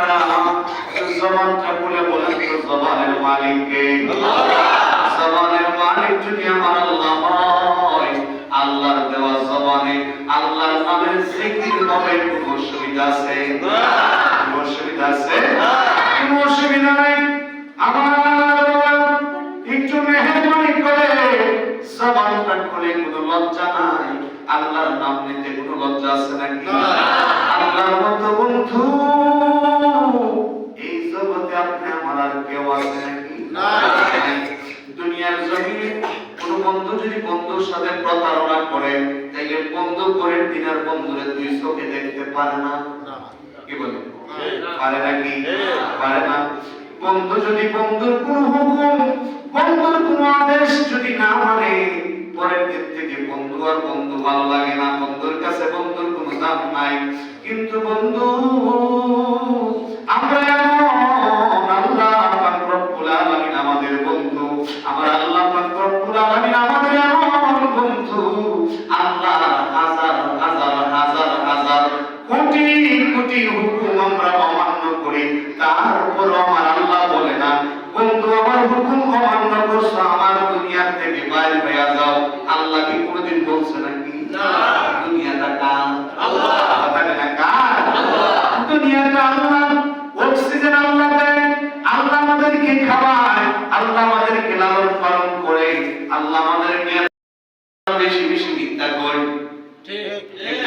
আপনারা জবানটা খুলে বলেন তো জবানের মালিক কে? জবানের মালিক যদি আমার আল্লাহ হয়, আল্লাহর দেওয়া জবানে আল্লাহর নামের জিকির হবে, কোনো অসুবিধা আছে? কোনো অসুবিধা আছে? কোনো অসুবিধা নাই। আমার একটু মেহরবানি করে জবানটা খুলে, কোনো লজ্জা নাই। আল্লাহর নাম নিতে কোনো লজ্জা আছে নাকি? আল্লাহর মতো বন্ধু এই জগতে আপনি আমার আর কেউ আছে নাকি? দুনিয়ার জমিনে কোন বন্ধু যদি বন্ধুর সাথে প্রতারণা করে, তাইলে বন্ধু পরের দিন আর বন্ধুরে দুই চোখে দেখতে পারে না। কি বলেন? পারে নাকি? পারে না। বন্ধু যদি বন্ধুর কোন হুকুম, বন্ধুর কোন আদেশ যদি না মানে, পরের দিন থেকে বন্ধু আর বন্ধু ভালো লাগে না, বন্ধুর কাছে বন্ধুর কোনো দাম নাই। কিন্তু বন্ধু আমরা এমন, আল্লাহ পাক রব্বুল আলামিন আমাদের বন্ধু, আমার আল্লাহ পাক রব্বুল আলামিন আমাদের এমন বন্ধু। আল্লাহ হাজার হাজার হাজার হাজার কোটি কোটি হুকুম আমরা অমান্য করি, তারপর আমার আল্লাহ বলে না বন্ধু আমার হুকুম অমান্য করছো, আমার দুনিয়া থেকে বাইরে হয়ে যাও। আল্লাহ কি কোনোদিন বলছে নাকি? না। দুনিয়াটা কার? আল্লাহ। কথাটা না কার? আল্লাহ। দুনিয়াটা আল্লাহ। অক্সিজেন আল্লাহ দেয়, আল্লাহ আমাদেরকে খাওয়ায়, আল্লাহ আমাদেরকে লালন পালন করে, আল্লাহ আমাদেরকে বেশি বেশি চিন্তা করে। ঠিক ঠিক।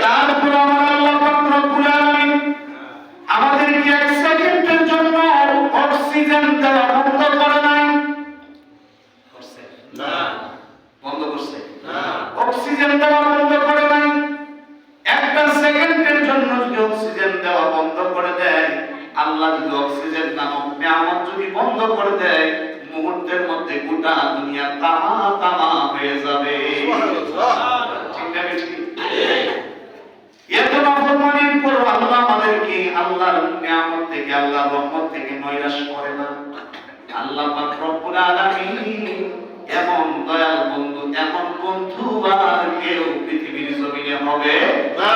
তারপর আমার আল্লাহ পাক রব্বুল আলামিন আমাদেরকে এক সেকেন্ডের জন্য অক্সিজেন দেওয়া বন্ধ করে নাই। করছে? না। বন্ধ করছে? না। অক্সিজেন দেওয়া বন্ধ করে নাই। একটা সেকেন্ডের জন্য যদি অক্সিজেন দেওয়া বন্ধ করে দেয়, আল্লাহ যদি অক্সিজেন নামক নিয়ামত যদি বন্ধ করে দেয়, মুহূর্তের মধ্যে গোটা দুনিয়া তামা তামা হয়ে যাবে। ঠিক না ঠিক? এত নাফরমানির পর আল্লাহ আমাদেরকে আল্লাহর নিয়ামত থেকে, আল্লাহর রহমত থেকে নৈরাশ করে না। আল্লাহ পাক রব্বুল আলামিন এমন দয়াল বন্ধু, এমন বন্ধু আর কেউ পৃথিবীর জমিনে হবে না।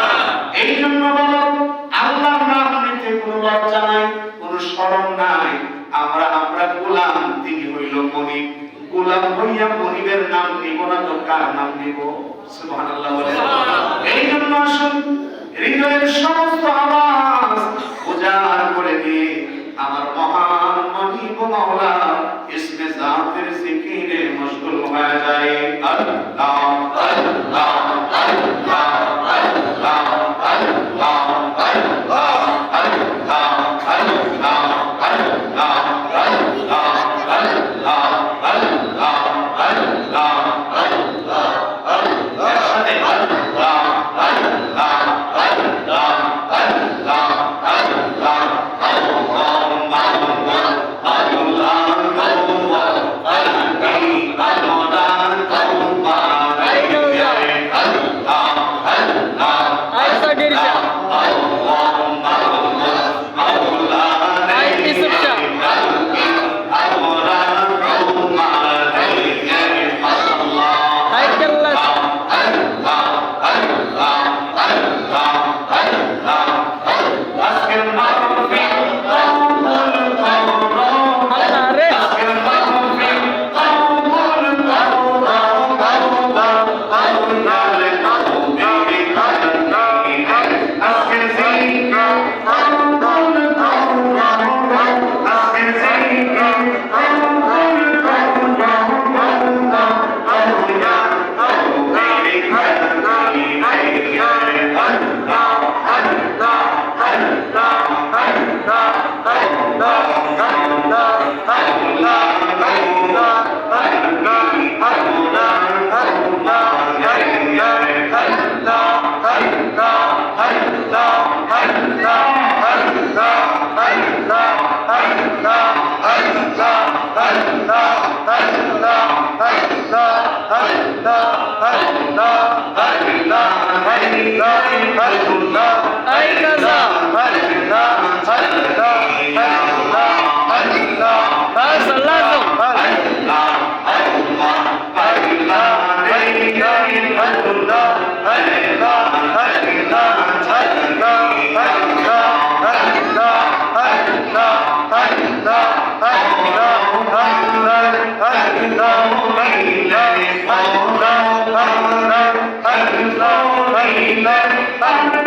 এই জন্য বলো আল্লাহর নাম নিতে কোনো লজ্জা নাই, কোনো শরম নাই। আমরা গোলাম, তিনি হইল মনিব। গোলাম হইয়া মনিবের নাম নিব না তো কার নাম নিব? সুবহানাল্লাহ বলে। এই জন্য আসুন হৃদয়ের সমস্ত আওয়াজ উজাড় করে দিয়ে আমার মহান মনিব মাওলা ইসমে জাতের জিকিরে মশগুল হয়ে যায়। আল্লাহ আল্লাহ আল্লাহ আল্লাহ আল্লাহ আল্লাহ আল্লাহ আল্লাহ আল্লাহ আল্লাহ আল্লাহ আল্লাহ আল্লাহ আল্লাহ আল্লাহ সাথে আল্লাহ আল্লাহ আল্লাহ আল্লাহ আল্লাহ Allah Allah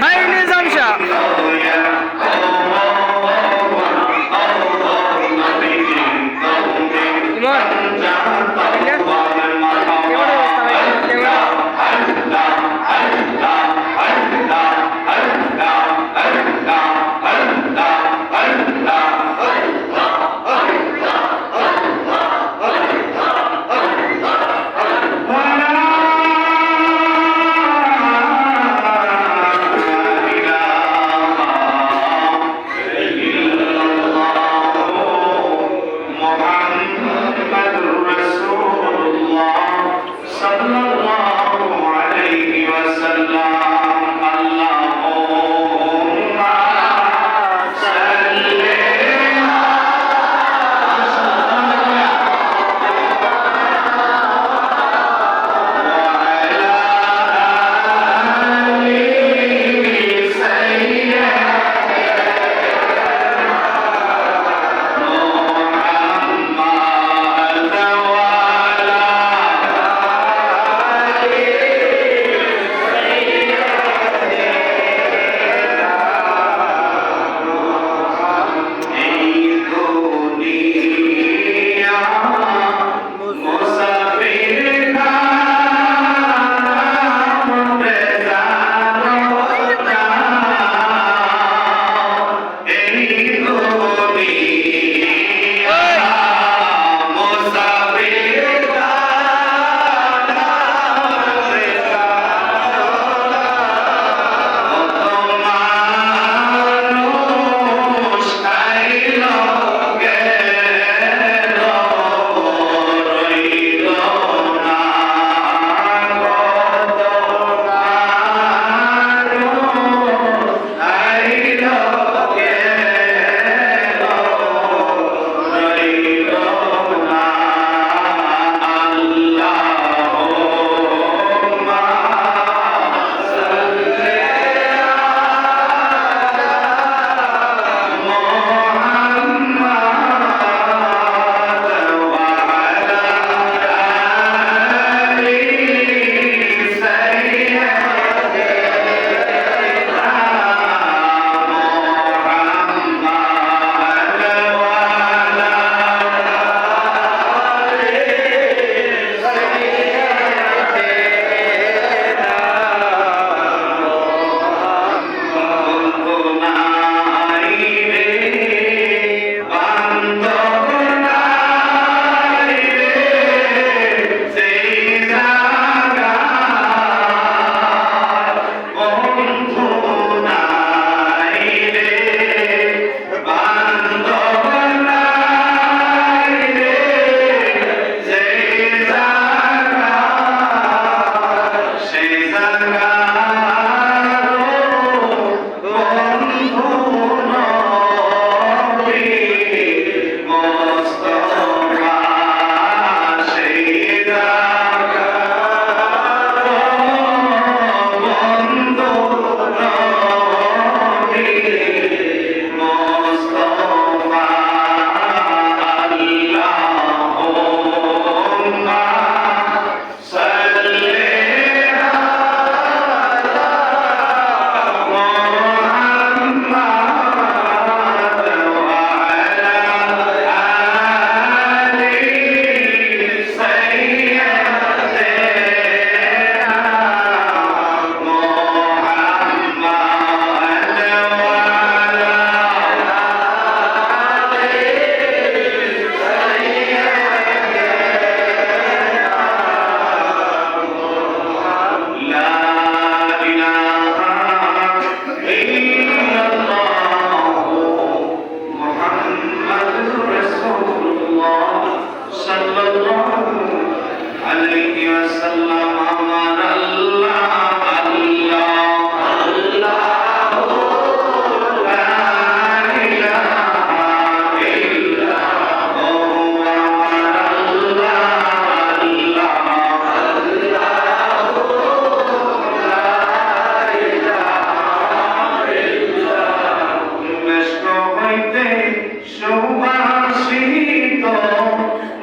hi Nizam Shah Imon কেমন অবস্থা ভাই কেমন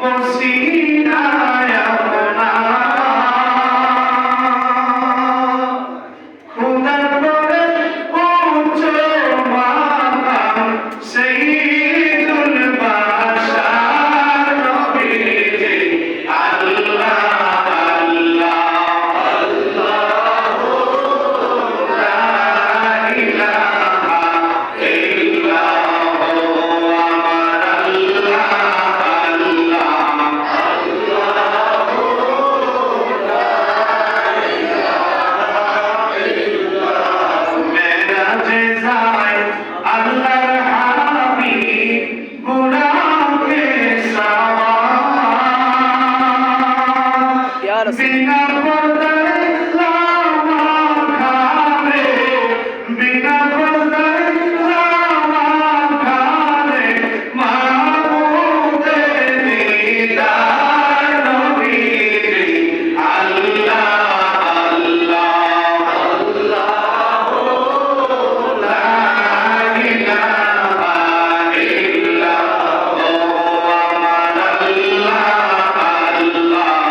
পসিনায় আপনা খুদা করে উচ্চ মাকাম সাইয়্যিদুল বাশার নবীজি আল্লাহ Ya Rasul. बिना पर्दाए लामा खाने बिना पर्दाए लामा खाने माबूदे दीदार नबीजी अल्लाह अल्लाह ला इलाहा इल्लल्लाह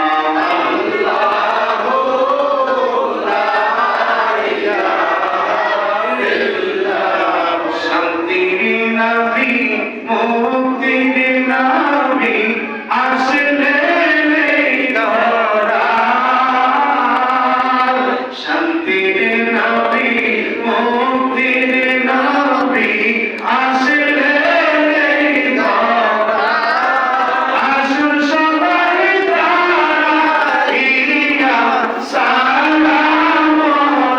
শান্তির নবী মুক্তির নবী আসলেন এই ধরায় শান্তির নবী মুক্তির নবী আসলেন এই ধরায় আসুন সবাই দাঁড়াইয়া সালাম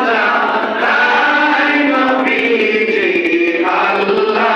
জানাই নবীজি আল্লাহ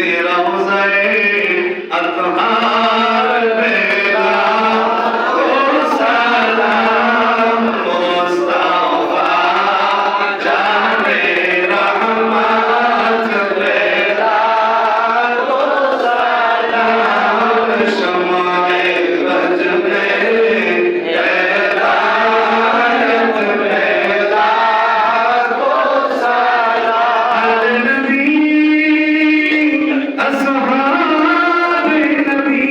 उसी रोज़े अत्हार बेला ओ सलाम मुस्तफा जाने रहमत बेला ओ सलाम शमाए रज में हिदायत बेला ओ सलाम नबी असहाब नबी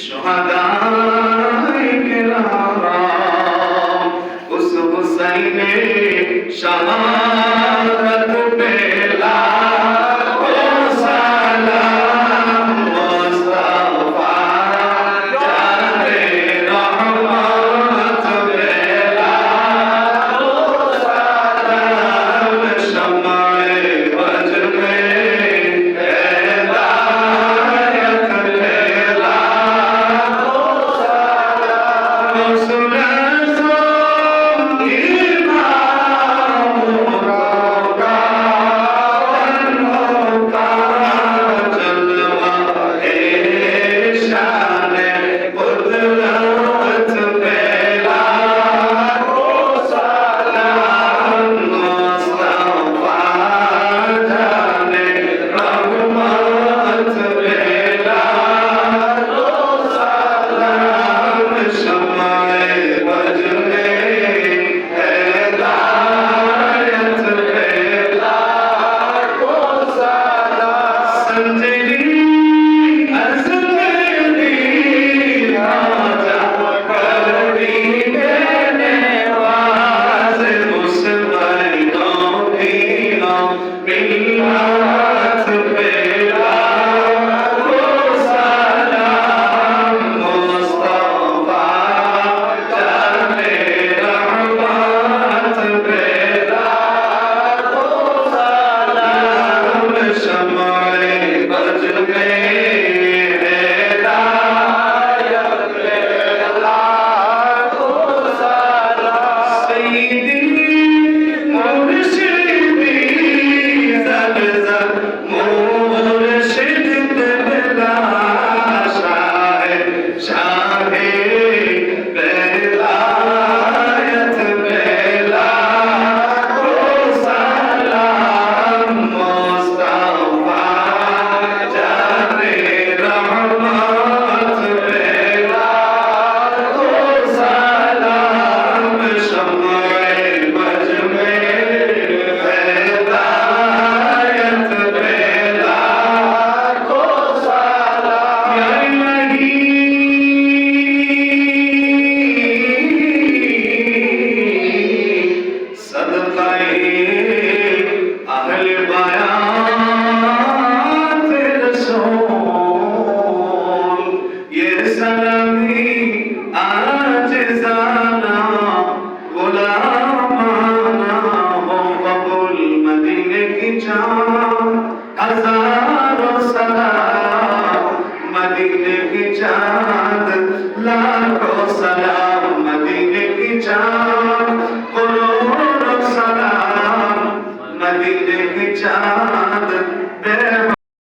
शुहदाए किराम उस हुसैन शहादत बेला ओ सलाम मुस्तफा जाने रहमत बेला ओ सलाम शमाए वज में हिदायत बेला ओ सलाम रसूल हजारों सलाम